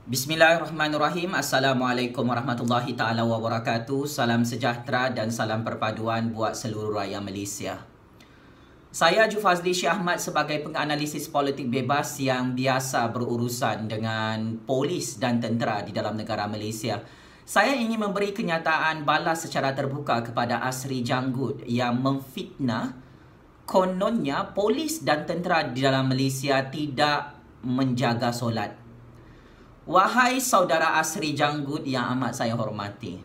Bismillahirrahmanirrahim. Assalamualaikum warahmatullahi ta'ala wabarakatuh. Salam sejahtera dan salam perpaduan buat seluruh rakyat Malaysia. Saya Jufazli Syah Ahmad sebagai penganalisis politik bebas yang biasa berurusan dengan polis dan tentera di dalam negara Malaysia. Saya ingin memberi kenyataan balas secara terbuka kepada Asri Janggut yang memfitnah kononnya polis dan tentera di dalam Malaysia tidak menjaga solat. Wahai saudara Asri Janggut yang amat saya hormati,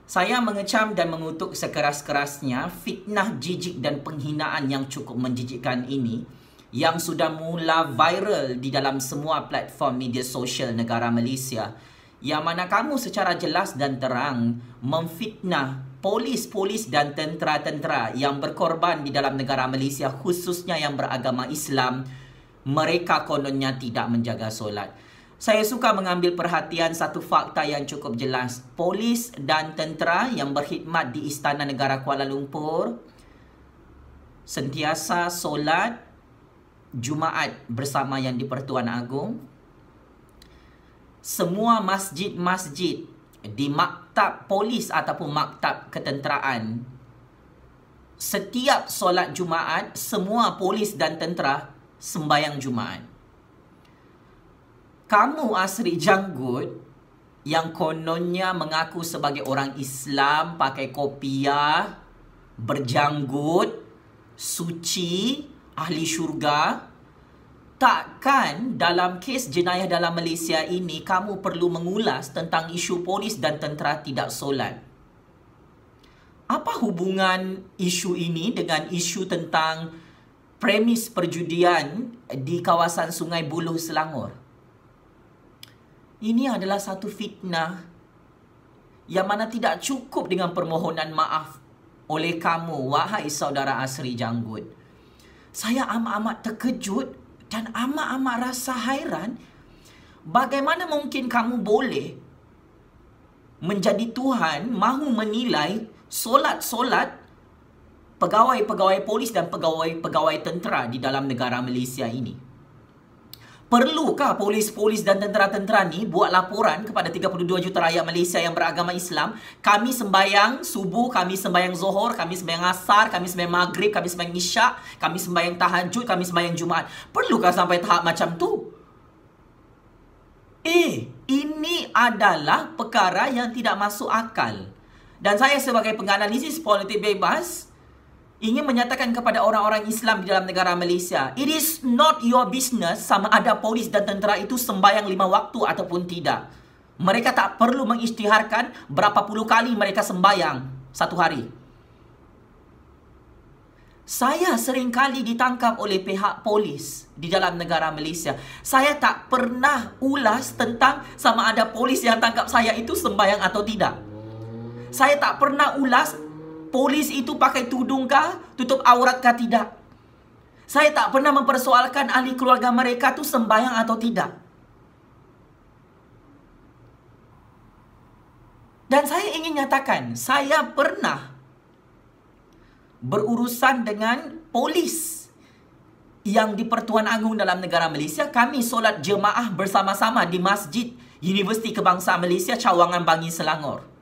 saya mengecam dan mengutuk sekeras-kerasnya fitnah jijik dan penghinaan yang cukup menjijikkan ini yang sudah mula viral di dalam semua platform media sosial negara Malaysia, yang mana kamu secara jelas dan terang memfitnah polis-polis dan tentera-tentera yang berkorban di dalam negara Malaysia, khususnya yang beragama Islam. Mereka kononnya tidak menjaga solat. Saya suka mengambil perhatian satu fakta yang cukup jelas. Polis dan tentera yang berkhidmat di Istana Negara Kuala Lumpur sentiasa solat Jumaat bersama yang di-Pertuan Agong. Semua masjid-masjid di maktab polis ataupun maktab ketenteraan, setiap solat Jumaat, semua polis dan tentera sembahyang Jumaat. Kamu Asri Janggut yang kononnya mengaku sebagai orang Islam, pakai kopiah, berjanggut, suci, ahli syurga, takkan dalam kes jenayah dalam Malaysia ini kamu perlu mengulas tentang isu polis dan tentera tidak solat? Apa hubungan isu ini dengan isu tentang premis perjudian di kawasan Sungai Buloh, Selangor? Ini adalah satu fitnah yang mana tidak cukup dengan permohonan maaf oleh kamu, wahai saudara Asri Janggut. Saya amat-amat terkejut dan amat-amat rasa hairan. Bagaimana mungkin kamu boleh menjadi Tuhan, mahu menilai solat-solat pegawai-pegawai polis dan pegawai-pegawai tentera di dalam negara Malaysia ini? Perlukah polis-polis dan tentera-tentera ni buat laporan kepada 32 juta rakyat Malaysia yang beragama Islam? Kami sembahyang subuh, kami sembahyang zuhur, kami sembahyang asar, kami sembahyang maghrib, kami sembahyang isyak, kami sembahyang tahajud, kami sembahyang Jumaat. Perlukah sampai tahap macam tu? Ini adalah perkara yang tidak masuk akal. Dan saya sebagai penganalisis politik bebas ingin menyatakan kepada orang-orang Islam di dalam negara Malaysia, it is not your business sama ada polis dan tentera itu sembahyang 5 waktu ataupun tidak. Mereka tak perlu mengisytiharkan berapa puluh kali mereka sembahyang satu hari. Saya seringkali ditangkap oleh pihak polis di dalam negara Malaysia. Saya tak pernah ulas tentang sama ada polis yang tangkap saya itu sembahyang atau tidak. Saya tak pernah ulas polis itu pakai tudung kah, tutup aurat kah tidak. Saya tak pernah mempersoalkan ahli keluarga mereka tu sembahyang atau tidak. Dan saya ingin nyatakan, saya pernah berurusan dengan polis yang di Pertuan Agong dalam negara Malaysia. Kami solat jemaah bersama-sama di Masjid Universiti Kebangsaan Malaysia, Cawangan Bangi, Selangor.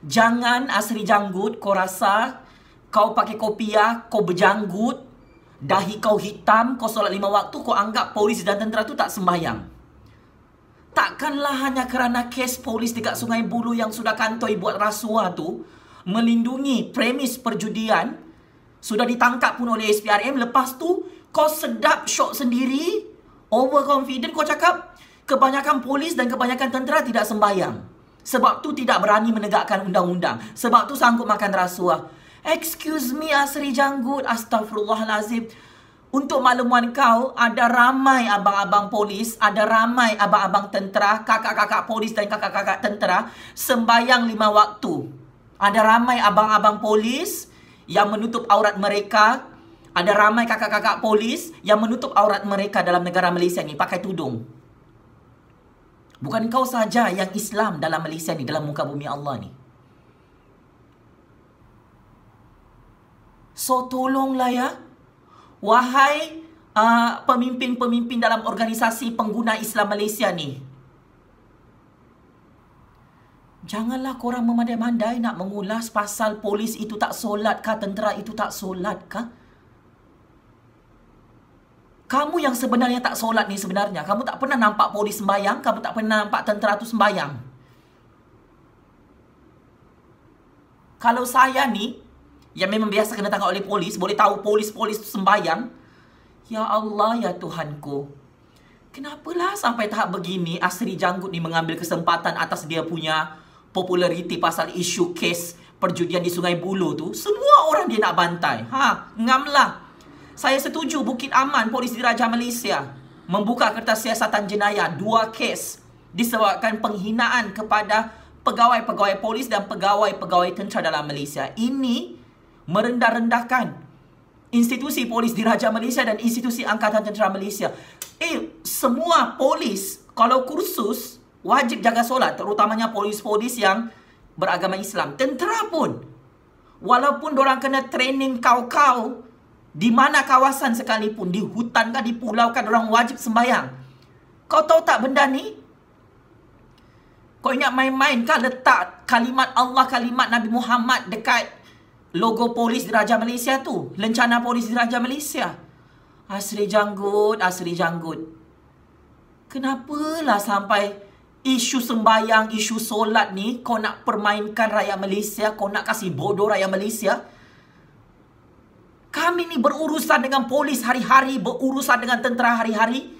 Jangan Asri Janggut, kau rasa kau pakai kopiah, kau berjanggut, dahi kau hitam, kau solat 5 waktu, kau anggap polis dan tentera tu tak sembahyang. Takkanlah hanya kerana kes polis dekat Sungai Buloh yang sudah kantoi buat rasuah tu, melindungi premis perjudian, sudah ditangkap pun oleh SPRM. Lepas tu kau sedap syok sendiri, overconfident, kau cakap kebanyakan polis dan kebanyakan tentera tidak sembahyang. Sebab tu tidak berani menegakkan undang-undang. Sebab tu sanggup makan rasuah. Excuse me Asri Janggut, astagfirullahalazim. Untuk makluman kau, ada ramai abang-abang polis, ada ramai abang-abang tentera, kakak-kakak polis dan kakak-kakak tentera sembahyang 5 waktu. Ada ramai abang-abang polis yang menutup aurat mereka. Ada ramai kakak-kakak polis yang menutup aurat mereka dalam negara Malaysia ni pakai tudung. Bukan kau saja yang Islam dalam Malaysia ni, dalam muka bumi Allah ni. So tolonglah ya, wahai pemimpin-pemimpin dalam organisasi pengguna Islam Malaysia ni. Janganlah korang memandai-mandai nak mengulas pasal polis itu tak solat kah, tentera itu tak solat kah. Kamu yang sebenarnya tak solat ni sebenarnya. Kamu tak pernah nampak polis sembayang, kamu tak pernah nampak tentera tu sembayang. Kalau saya ni, yang memang biasa kena tangkap oleh polis, boleh tahu polis-polis tu sembayang. Ya Allah, ya Tuhanku. Kenapalah sampai tahap begini Asri Janggut ni mengambil kesempatan atas dia punya populariti pasal isu kes perjudian di Sungai Buloh tu. Semua orang dia nak bantai. Ngamlah. Saya setuju Bukit Aman, Polis Diraja Malaysia membuka kertas siasatan jenayah 2 kes disebabkan penghinaan kepada pegawai-pegawai polis dan pegawai-pegawai tentera dalam Malaysia. Ini merendah-rendahkan institusi Polis Diraja Malaysia dan institusi Angkatan Tentera Malaysia. Semua polis kalau kursus wajib jaga solat, terutamanya polis-polis yang beragama Islam. Tentera pun, walaupun dorang kena training kau-kau di mana kawasan sekalipun, di hutan kah, di pulau kah, dorang wajib sembahyang. Kau tahu tak benda ni? Kau ingat main-main kah letak kalimat Allah, kalimat Nabi Muhammad dekat logo Polis Diraja Malaysia tu? Lencana Polis Diraja Malaysia. Asri Janggut, Asri Janggut. Kenapalah sampai isu sembayang, isu solat ni kau nak permainkan rakyat Malaysia, kau nak kasih bodoh rakyat Malaysia? Kami ni berurusan dengan polis hari-hari, berurusan dengan tentera hari-hari.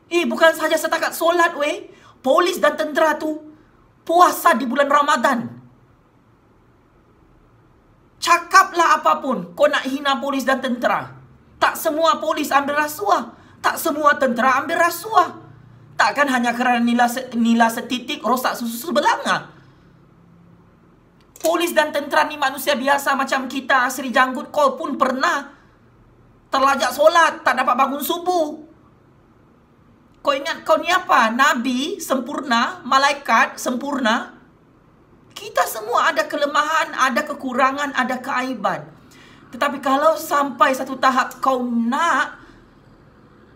Bukan saja setakat solat weh. Polis dan tentera tu puasa di bulan Ramadan. Cakaplah apapun, kau nak hina polis dan tentera. Tak semua polis ambil rasuah. Tak semua tentera ambil rasuah. Takkan hanya kerana nila setitik rosak susu sebelanga. Polis dan tentera ni manusia biasa macam kita, Asri Janggut. Kau pun pernah terlajak solat, tak dapat bangun subuh. Kau ingat kau ni apa? Nabi sempurna, malaikat sempurna. Kita semua ada kelemahan, ada kekurangan, ada keaiban. Tetapi kalau sampai satu tahap kau nak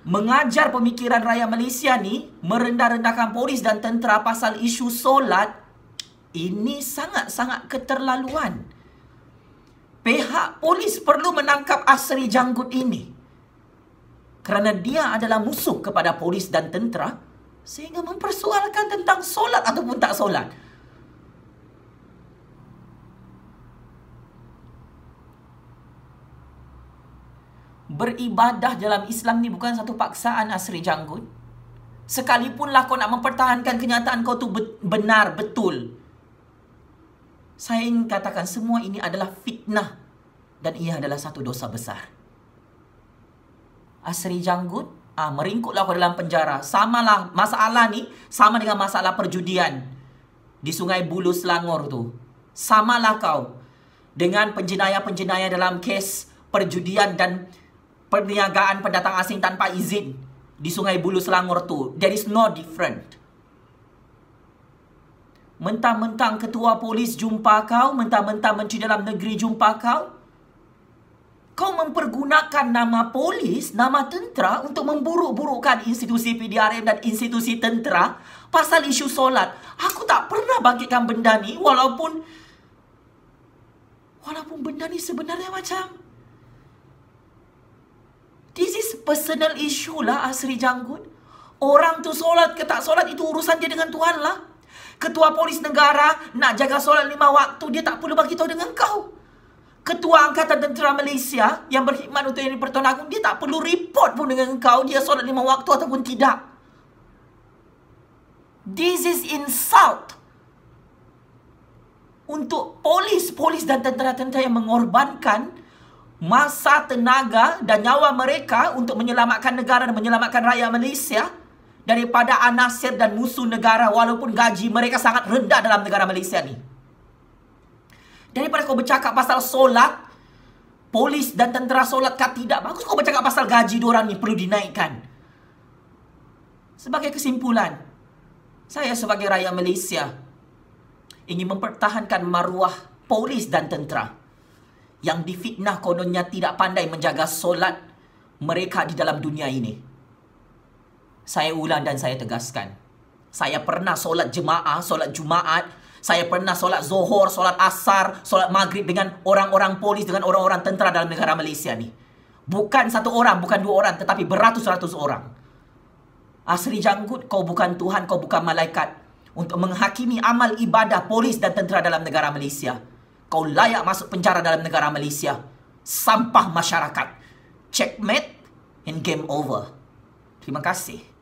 mengajar pemikiran rakyat Malaysia ni, merendah-rendahkan polis dan tentera pasal isu solat, ini sangat-sangat keterlaluan. Pihak polis perlu menangkap Asri Janggut ini. Kerana dia adalah musuh kepada polis dan tentera, sehingga mempersoalkan tentang solat ataupun tak solat. Beribadah dalam Islam ni bukan satu paksaan, Asri Janggut. Sekalipunlah kau nak mempertahankan kenyataan kau tu benar, betul. Saya ingin katakan semua ini adalah fitnah dan ia adalah satu dosa besar. Asri Janggut, meringkuklah kau dalam penjara. Samalah masalah ni, sama dengan masalah perjudian di Sungai Buloh Selangor tu. Samalah kau dengan penjenayah-penjenayah dalam kes perjudian dan perniagaan pendatang asing tanpa izin di Sungai Buloh Selangor tu. There is no different. Mentang-mentang ketua polis jumpa kau, mentang-mentang Menteri Dalam Negeri jumpa kau, kau mempergunakan nama polis, nama tentera untuk memburuk-burukkan institusi PDRM dan institusi tentera pasal isu solat. Aku tak pernah bangkitkan benda ni walaupun benda ni sebenarnya macam this is personal issue lah, Asri Janggut. Orang tu solat ke tak solat itu urusan dia dengan Tuhan lah. Ketua Polis Negara nak jaga solat 5 waktu, dia tak perlu bagi tahu dengan kau. Ketua Angkatan Tentera Malaysia yang berkhidmat untuk yang di-Pertuan Agong, dia tak perlu report pun dengan kau dia solat 5 waktu ataupun tidak. This is insult untuk polis dan tentera-tentera yang mengorbankan masa, tenaga dan nyawa mereka untuk menyelamatkan negara dan menyelamatkan rakyat Malaysia daripada anasir dan musuh negara, walaupun gaji mereka sangat rendah dalam negara Malaysia ni. Daripada kau bercakap pasal solat, polis dan tentera solat kah tidak, bagus kau bercakap pasal gaji diorang ni perlu dinaikkan. Sebagai kesimpulan, saya sebagai rakyat Malaysia ingin mempertahankan maruah polis dan tentera yang difitnah kononnya tidak pandai menjaga solat, mereka di dalam dunia ini. Saya ulang dan saya tegaskan. Saya pernah solat jemaah, solat Jumaat. Saya pernah solat Zohor, solat Asar, solat Maghrib dengan orang-orang polis, dengan orang-orang tentera dalam negara Malaysia ni. Bukan satu orang, bukan dua orang, tetapi beratus-ratus orang. Asri janggut, kau bukan Tuhan, kau bukan malaikat untuk menghakimi amal ibadah polis dan tentera dalam negara Malaysia. Kau layak masuk penjara dalam negara Malaysia. Sampah masyarakat. Checkmate and game over. Terima kasih.